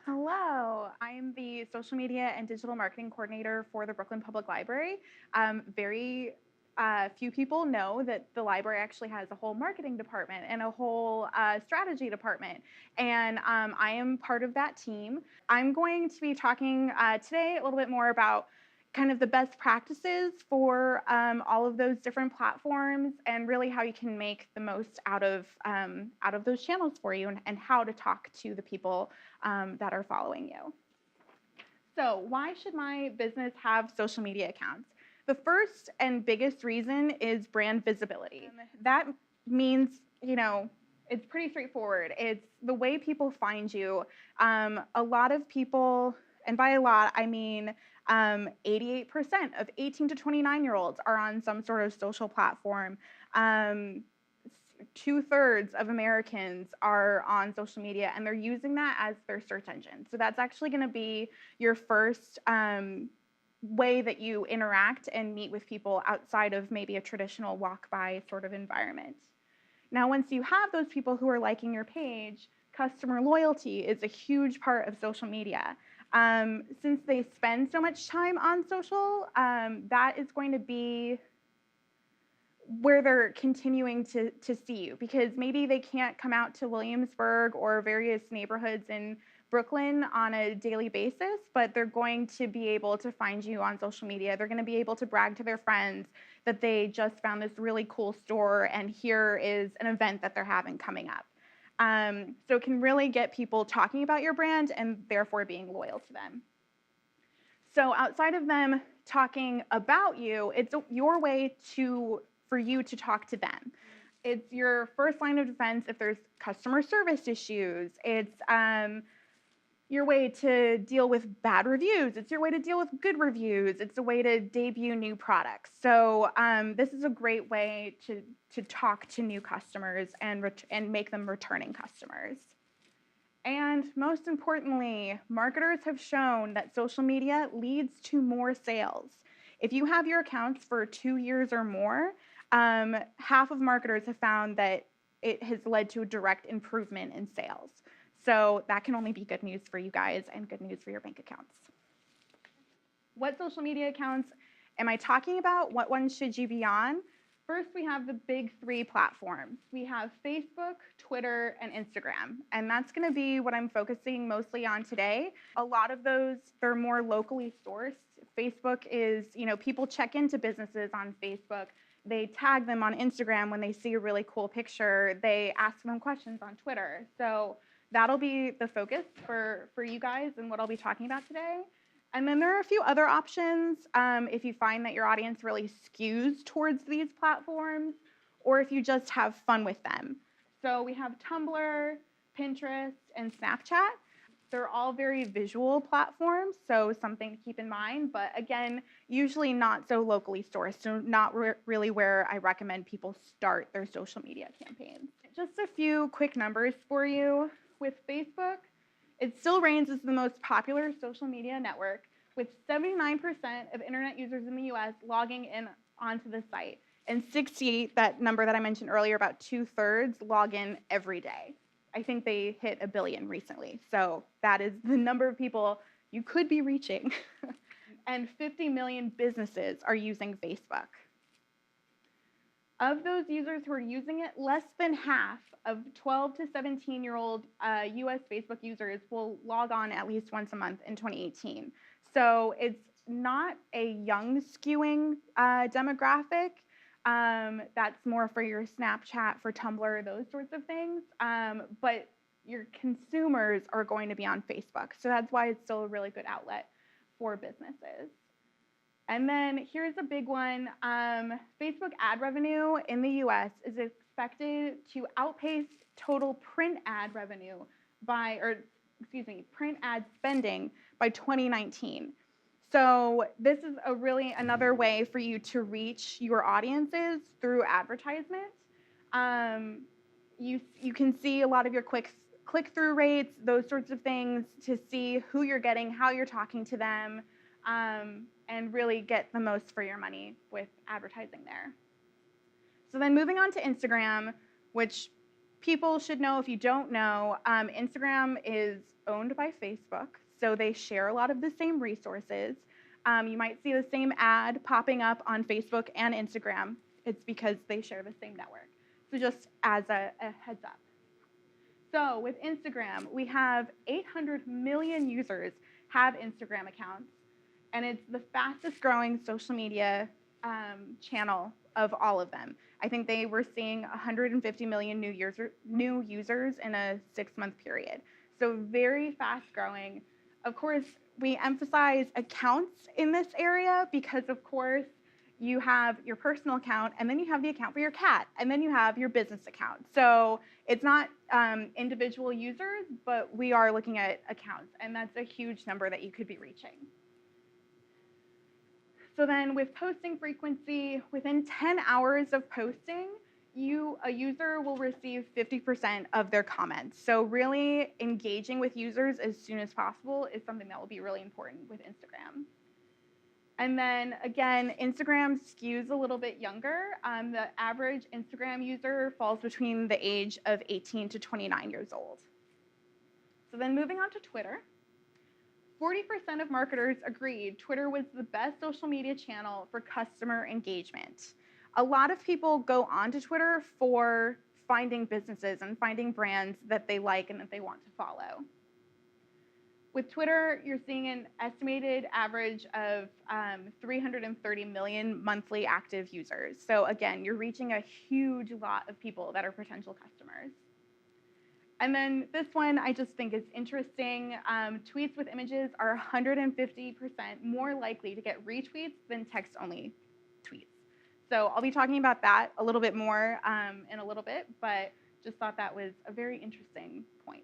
Hello, I'm the social media and digital marketing coordinator for the Brooklyn Public Library. Very few people know that the library actually has a whole marketing department and a whole strategy department, and I am part of that team. I'm going to be talking today a little bit more about kind of the best practices for all of those different platforms and really how you can make the most out of those channels for you and how to talk to the people that are following you. So why should my business have social media accounts? The first and biggest reason is brand visibility. That means, it's pretty straightforward. It's the way people find you. A lot of people, and by a lot, I mean 88% of 18 to 29-year-olds are on some sort of social platform. 2/3 of Americans are on social media and they're using that as their search engine. So that's actually going to be your first way that you interact and meet with people outside of maybe a traditional walk-by sort of environment. Now, once you have those people who are liking your page, customer loyalty is a huge part of social media. Since they spend so much time on social, that is going to be where they're continuing to see you, because maybe they can't come out to Williamsburg or various neighborhoods in Brooklyn on a daily basis, but they're going to be able to find you on social media. They're going to be able to brag to their friends that they just found this really cool store and here is an event that they're having coming up. So it can really get people talking about your brand and therefore being loyal to them. So outside of them talking about you, it's your way for you to talk to them. It's your first line of defense if there's customer service issues. It's your way to deal with bad reviews. It's your way to deal with good reviews. It's a way to debut new products. So this is a great way to talk to new customers and make them returning customers. And most importantly, marketers have shown that social media leads to more sales. If you have your accounts for 2 years or more, half of marketers have found that it has led to a direct improvement in sales. So that can only be good news for you guys and good news for your bank accounts. What social media accounts am I talking about? What ones should you be on? First, we have the big 3 platforms. We have Facebook, Twitter, and Instagram, and that's going to be what I'm focusing mostly on today. A lot of those, they're more locally sourced. Facebook is, people check into businesses on Facebook. They tag them on Instagram when they see a really cool picture. They ask them questions on Twitter. So that'll be the focus for you guys and what I'll be talking about today. And then there are a few other options if you find that your audience really skews towards these platforms, or if you just have fun with them. So we have Tumblr, Pinterest, and Snapchat. They're all very visual platforms, so something to keep in mind, but again, usually not so locally sourced, so not really where I recommend people start their social media campaigns. Just a few quick numbers for you. With Facebook, it still reigns as the most popular social media network, with 79% of internet users in the US logging in onto the site, and 68, that number that I mentioned earlier, about 2/3 log in every day. I think they hit 1 billion recently, so that is the number of people you could be reaching. And 50 million businesses are using Facebook. Of those users who are using it, less than half of 12 to 17-year-old US Facebook users will log on at least once a month in 2018. So it's not a young skewing demographic. That's more for your Snapchat, for Tumblr, those sorts of things. But your consumers are going to be on Facebook. So that's why it's still a really good outlet for businesses. And then here's a big one. Facebook ad revenue in the US is expected to outpace total print ad revenue print ad spending by 2019. So this is another way for you to reach your audiences through advertisement. You can see a lot of your click-through rates, those sorts of things, to see who you're getting, how you're talking to them, and really get the most for your money with advertising there. So then moving on to Instagram, which people should know, if you don't know, Instagram is owned by Facebook, so they share a lot of the same resources. You might see the same ad popping up on Facebook and Instagram. It's because they share the same network. So just as a heads up. So with Instagram, we have 800 million users have Instagram accounts, and it's the fastest growing social media channel of all of them. I think they were seeing 150 million new users in a 6-month period. So very fast growing. Of course, we emphasize accounts in this area because, of course, you have your personal account, and then you have the account for your cat, and then you have your business account. So it's not individual users, but we are looking at accounts, and that's a huge number that you could be reaching. So then with posting frequency, within 10 hours of posting, a user will receive 50% of their comments. So really engaging with users as soon as possible is something that will be really important with Instagram. And then again, Instagram skews a little bit younger. The average Instagram user falls between the age of 18 to 29 years old. So then moving on to Twitter. 40% of marketers agreed Twitter was the best social media channel for customer engagement. A lot of people go onto Twitter for finding businesses and finding brands that they like and that they want to follow. With Twitter, you're seeing an estimated average of 330 million monthly active users. So again, you're reaching a huge lot of people that are potential customers. And then this one I just think is interesting. Tweets with images are 150% more likely to get retweets than text-only tweets. So I'll be talking about that a little bit more in a little bit, but just thought that was a very interesting point.